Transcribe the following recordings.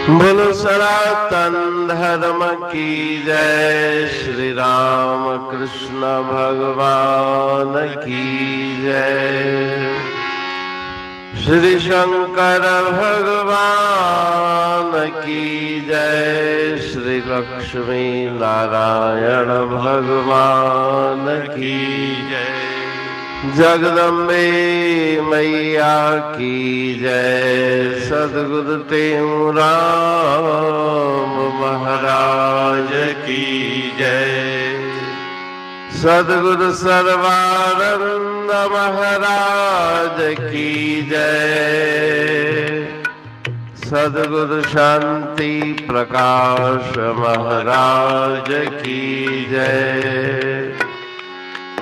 बोलो सनातन धर्म की जय। श्री राम कृष्ण भगवान की जय। श्री शंकर भगवान की जय। श्री लक्ष्मी नारायण भगवान की जय। जगदम्बे मैया की जय। सद्गुरु राम महाराज की जय। सद्गुरु सर्वानंद महाराज की जय। सद्गुरु शांति प्रकाश महाराज की जय।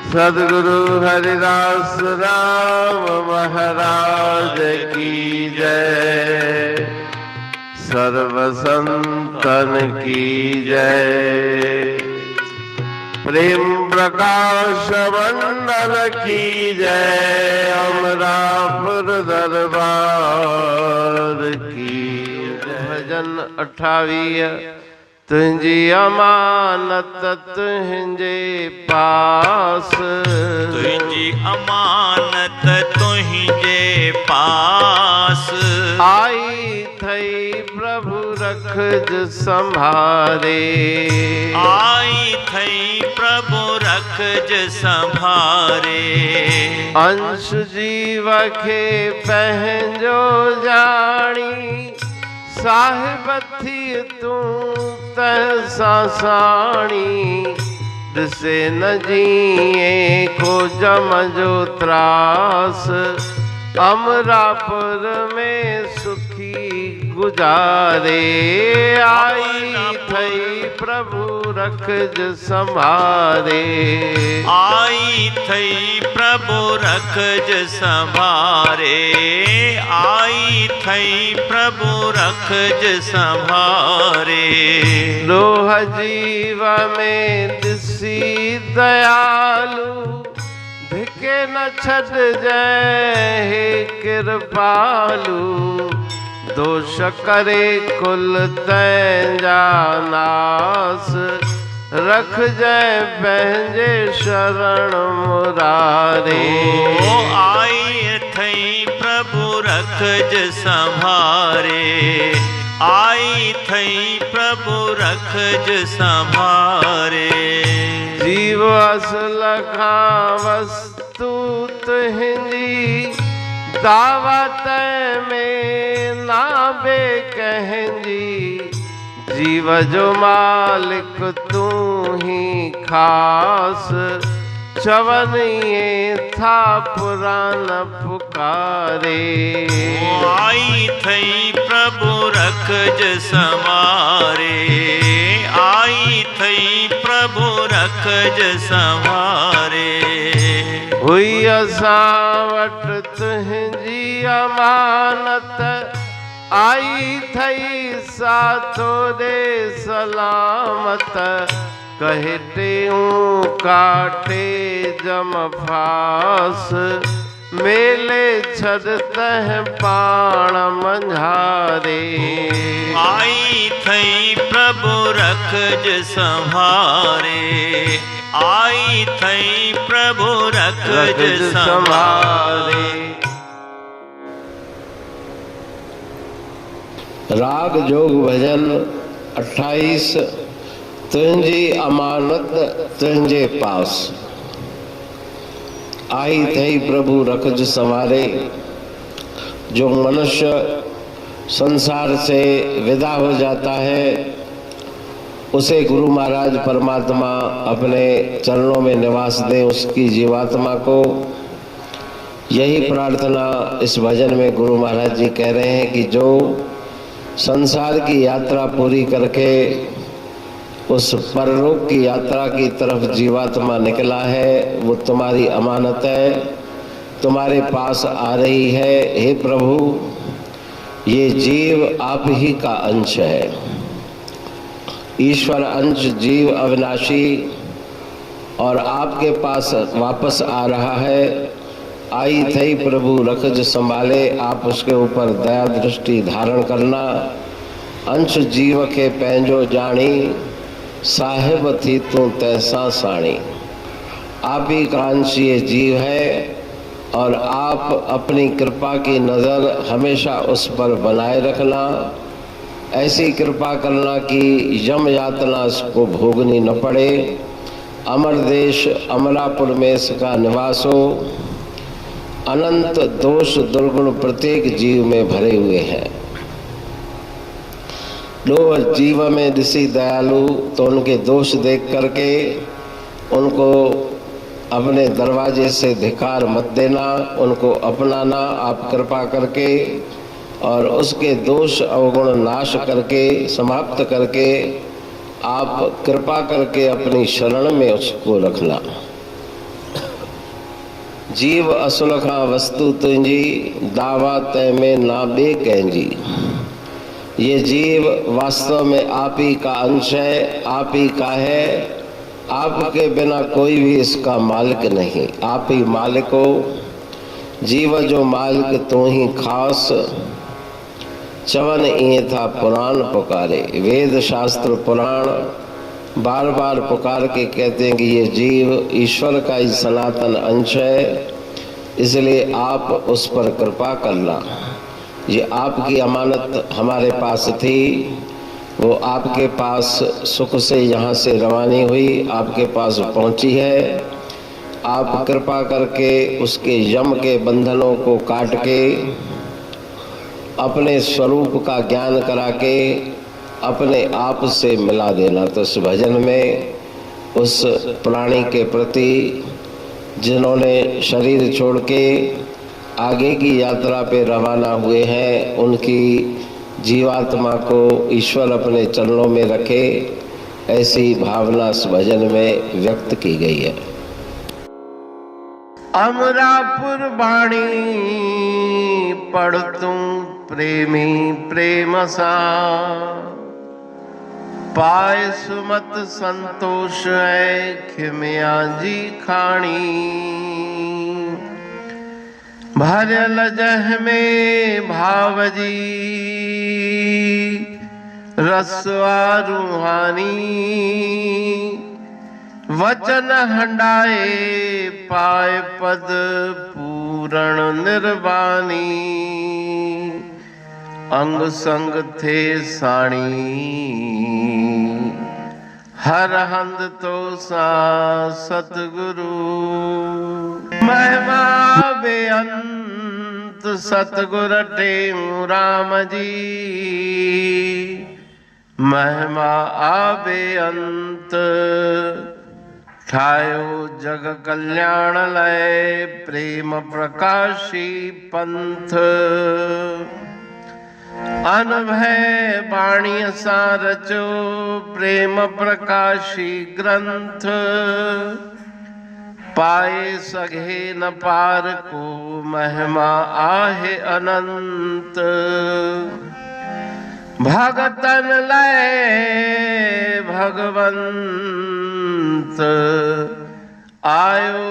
सद्गुरु हरिदास राम महाराज की जय। सर्व संतन की जय। प्रेम प्रकाश मंडल की जय। अमरापुर दरबार की जय। भजन 28 तुझी अमानत तुझे पास। तुझी अमानत तुझे पास। आई थई प्रभु रखज संभारे। आई थई प्रभु रखज संभारे। अंश जीव के पहंजो जानी। साहिब थी तू तैसा साणी। दिसे न जिए को जम जो त्रास। अमरापुर में सुखी गुजारे। आई थई प्रभु रखज संभारे। आई थई प्रभु रखज संभारे। आई थई प्रभु रखज संभारे। लोह जीवा में दिसी दयालु। धिके न छड़ जय हे कृपालु। दोष करे कुल तैंजा नास। रख जय बहजे शरण मुरारे। आई थई प्रभु रखज संभारे। आई थई प्रभु रखज संभारे। जीव असल खां वस्तु तुहिंजी। दावत में नाबे कहंजी। जीव जो मालिक तू ही खास। चवन ये था पुराण पुकारे। आई थई प्रभु रखज संभारे। आई थई प्रभु रखज संभारे। हुई असां वट तुझी अमानत। आई थई साथो दे सलामत। कहते काटे जम फास। मेले छद पाण मंझारे। आई थई प्रभु रखज संभारे। आई थई प्रभु रखज संभारे। राग जोग भजन 28 तुझी अमानत तुझे पास। आई थई प्रभु रखज संवारे। जो मनुष्य संसार से विदा हो जाता है उसे गुरु महाराज परमात्मा अपने चरणों में निवास दे उसकी जीवात्मा को। यही प्रार्थना इस भजन में गुरु महाराज जी कह रहे हैं कि जो संसार की यात्रा पूरी करके उस परलोक की यात्रा की तरफ जीवात्मा निकला है वो तुम्हारी अमानत है, तुम्हारे पास आ रही है। हे प्रभु, ये जीव आप ही का अंश है। ईश्वर अंश जीव अविनाशी और आपके पास वापस आ रहा है। आई थई प्रभु रखज संभाले। आप उसके ऊपर दया दृष्टि धारण करना। अंश जीव के पंहिंजो जानी, साहिब थी तू तैसा साणी। आप ही का अंश ये जीव है और आप अपनी कृपा की नज़र हमेशा उस पर बनाए रखना। ऐसी कृपा करना कि यम यातना इसको भोगनी न पड़े। अमर देश अमरापुर में इसका निवास हो। अनंत दोष दुर्गुण प्रत्येक जीव में भरे हुए हैं। लोग जीव में ऋषि दयालु तो उनके दोष देख करके उनको अपने दरवाजे से धिक्कार मत देना, उनको अपनाना आप कृपा करके, और उसके दोष अवगुण नाश करके समाप्त करके आप कृपा करके अपनी शरण में उसको रखना। जीव असुल खां वस्तु तुंहिंजी, दावा तय में ना बे कंहिंजी। ये जीव वास्तव में आप ही का अंश है, आप ही का है। आपके बिना कोई भी इसका मालिक नहीं, आप ही मालिक हो। जीव जो मालिक तू ही खास, चवन ये था पुराण पुकारे। वेद शास्त्र पुराण बार बार पुकार के कहते हैं कि ये जीव ईश्वर का ही सनातन अंश है, इसलिए आप उस पर कृपा करना। ये आपकी अमानत हमारे पास थी, वो आपके पास सुख से यहाँ से रवानी हुई, आपके पास पहुँची है। आप कृपा करके उसके यम के बंधनों को काट के अपने स्वरूप का ज्ञान करा के अपने आप से मिला देना। तो इस भजन में उस प्राणी के प्रति जिन्होंने शरीर छोड़ के आगे की यात्रा पे रवाना हुए हैं, उनकी जीवात्मा को ईश्वर अपने चरणों में रखे, ऐसी भावना इस भजन में व्यक्त की गई है। अमरापुर बाणी पढ़ तू प्रेमी प्रेम सा, पाए सुमत संतोष है खिमिया जी खाणी। भरल जह में भावजी रसवा रूहानी, वचन हंडाए पाए पद पूरण निर्वाणी। अंग संग थे साणी हर हंद तो सा सतगुरु। महिमा बेअंत सतगुर टेऊ राम जी, महिमा आबे अंत ठायो जग कल्याण लय प्रेम प्रकाशी पंथ। अनभय बाणी सा रचो प्रेम प्रकाशी ग्रंथ। पाए सघे न पार को महिमा आहे अनंत। भगतन लय भगवंत आयो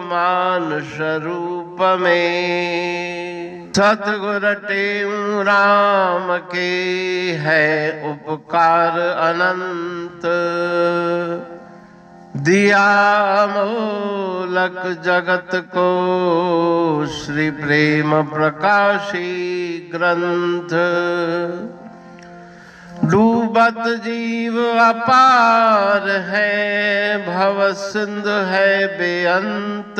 मानुष रूप में। सतगुर टेऊ राम के है उपकार अनंत। दिया मोलक जगत को श्री प्रेम प्रकाशी ग्रंथ। डूबत जीव अपार है भव सिंधु है बेअंत।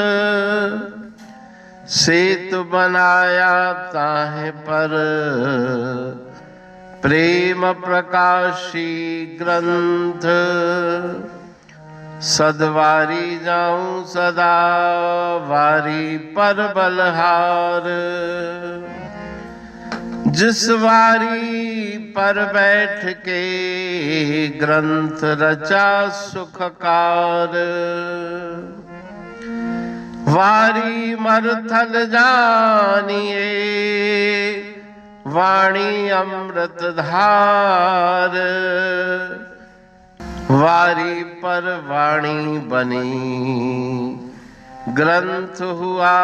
सेतु बनाया ताहे पर प्रेम प्रकाशी ग्रंथ। सदवारी जाऊं सदा वारी पर बलहार। जिस वारी पर बैठ के ग्रंथ रचा सुखकार। वारी मरथल जानिए वाणी अमृत धार। वारी पर वाणी बनी ग्रंथ हुआ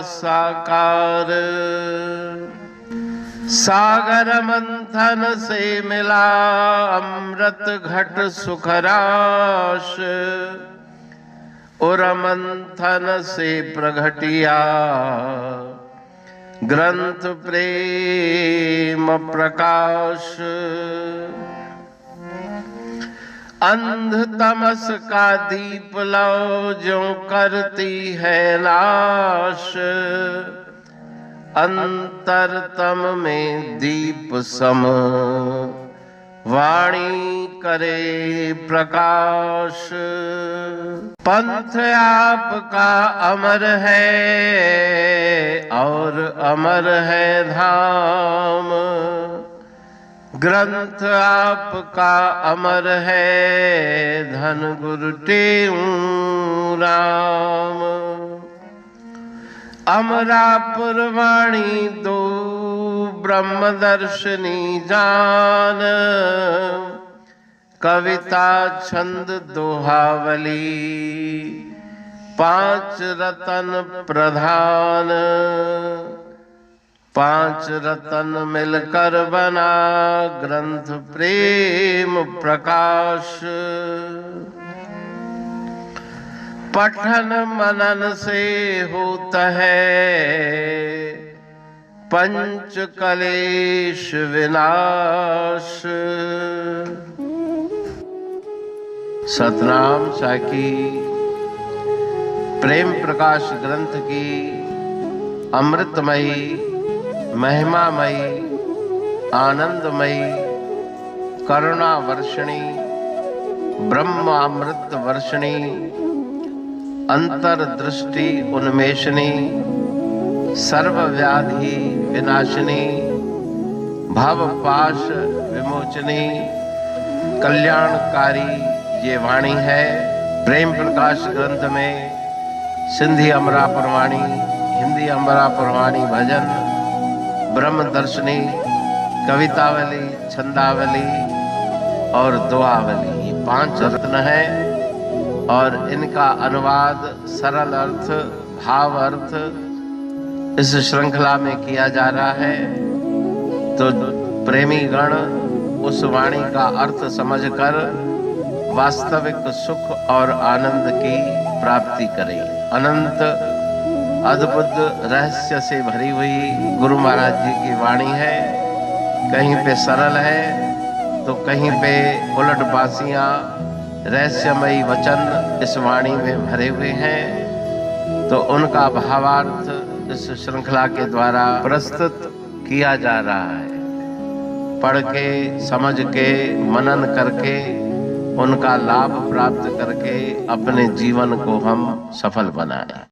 साकार। सागर मंथन से मिला अमृत घट सुखराश, और मंथन से प्रगटिया ग्रंथ प्रेम प्रकाश। अंध तमस का दीप लो जो करती है नाश, अंतरतम में दीप सम वाणी करे प्रकाश। पंथ आपका अमर है और अमर है धाम, ग्रंथ आपका अमर है धन गुरु टेऊ राम। अमरापुर वाणी दो ब्रह्मदर्शनी जान, कविता छंद दोहावली पांच रतन प्रधान। पांच रतन मिलकर बना ग्रंथ प्रेम प्रकाश। पठन मनन से होता है पंच कलेश विनाश। सतनाम साखी प्रेम प्रकाश ग्रंथ की अमृतमयी महिमामयी आनंदमयी करुणा वर्षिणी ब्रह्मामृत वर्षिणी अंतरदृष्टि उन्मेषणी सर्वव्याधि विनाशिनी भवपाश विमोचनी कल्याणकारी ये वाणी है। प्रेम प्रकाश ग्रंथ में सिंधी अमरापुर वाणी, हिंदी अमरापुर वाणी भजन, ब्रह्मदर्शनी, कवितावली, छंदावली और दुआवली, ये पांच रत्न है और इनका अनुवाद सरल अर्थ भाव अर्थ इस श्रृंखला में किया जा रहा है। तो प्रेमी गण उस वाणी का अर्थ समझकर वास्तविक सुख और आनंद की प्राप्ति करें। अनंत अद्भुत रहस्य से भरी हुई गुरु महाराज जी की वाणी है। कहीं पे सरल है तो कहीं पे उलट बासियां रहस्यमयी वचन इस वाणी में भरे हुए हैं। तो उनका भावार्थ इस श्रृंखला के द्वारा प्रस्तुत किया जा रहा है। पढ़ के समझ के मनन करके उनका लाभ प्राप्त करके अपने जीवन को हम सफल बनाएं।